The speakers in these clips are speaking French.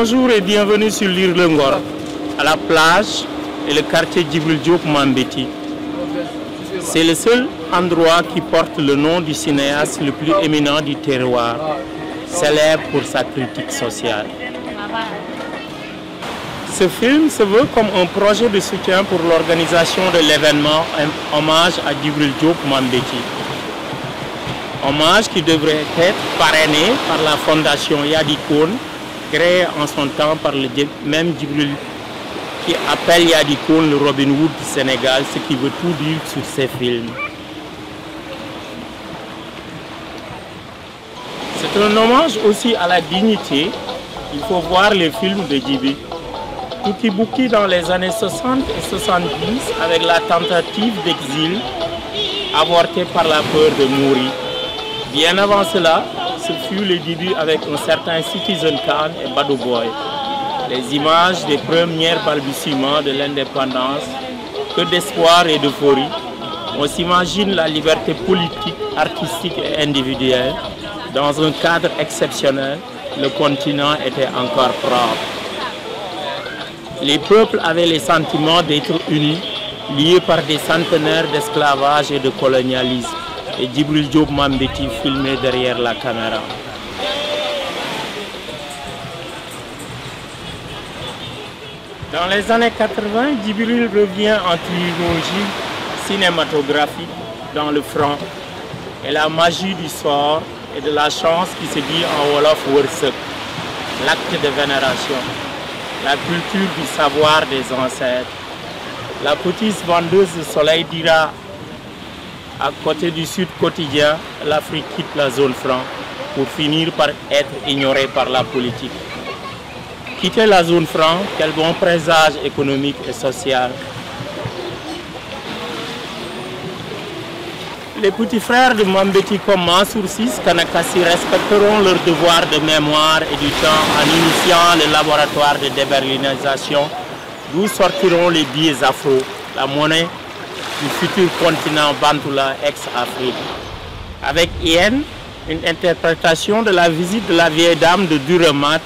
Bonjour et bienvenue sur l'île de Ngor, à la plage et le quartier Djibril Diop Mambéty. C'est le seul endroit qui porte le nom du cinéaste le plus éminent du terroir, célèbre pour sa critique sociale. Ce film se veut comme un projet de soutien pour l'organisation de l'événement Hommage à Djibril Diop Mambéty. Hommage qui devrait être parrainé par la fondation Yadikoun, créée en son temps par le même Djibril, qui appelle Yadikoun le Robin Hood du Sénégal, ce qui veut tout dire sur ses films. C'est un hommage aussi à la dignité. Il faut voir les films de Djibi. Tutti Bouki dans les années 60 et 70 avec la tentative d'exil avortée par la peur de mourir. Bien avant cela, ce fut le début avec un certain Citizen Khan et Badou Boy. Les images des premiers balbutiements de l'indépendance, que d'espoir et d'euphorie. On s'imagine la liberté politique, artistique et individuelle. Dans un cadre exceptionnel, le continent était encore propre. Les peuples avaient le sentiment d'être unis, liés par des centenaires d'esclavage et de colonialisme. Et Djibril Diop Mambéty filmé derrière la caméra. Dans les années 80, Djibril revient en trilogie cinématographique dans Le Franc et la magie du sort et de la chance qui se dit en Wolof Wërsëg, l'acte de vénération, la culture du savoir des ancêtres. La petite vendeuse de soleil dira: à côté du Sud quotidien, l'Afrique quitte la zone franc pour finir par être ignorée par la politique. Quitter la zone franc, quel bon présage économique et social. Les petits frères de Mambéty comme Mansour Sy, Kanakassi respecteront leur devoir de mémoire et du temps en initiant le laboratoire de déberlinisation d'où sortiront les billets afro, la monnaie du futur continent Bantoula ex-Afrique. Avec Ien, une interprétation de la visite de la vieille dame de Duramat,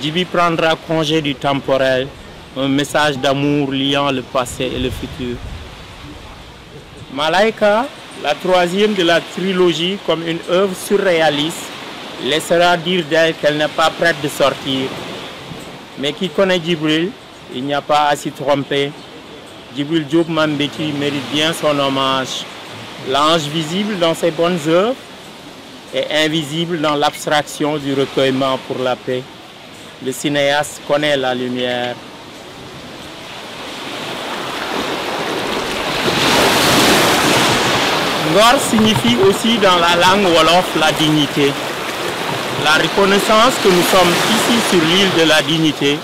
Djibi prendra congé du temporel, un message d'amour liant le passé et le futur. Malaika, la troisième de la trilogie, comme une œuvre surréaliste, laissera dire d'elle qu'elle n'est pas prête de sortir. Mais qui connaît Djibril, il n'y a pas à s'y tromper. Djibril Diop Mambéty mérite bien son hommage. L'ange visible dans ses bonnes œuvres et invisible dans l'abstraction du recueillement pour la paix. Le cinéaste connaît la lumière. Ngor signifie aussi dans la langue Wolof la dignité. La reconnaissance que nous sommes ici sur l'île de la dignité,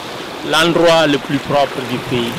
l'endroit le plus propre du pays.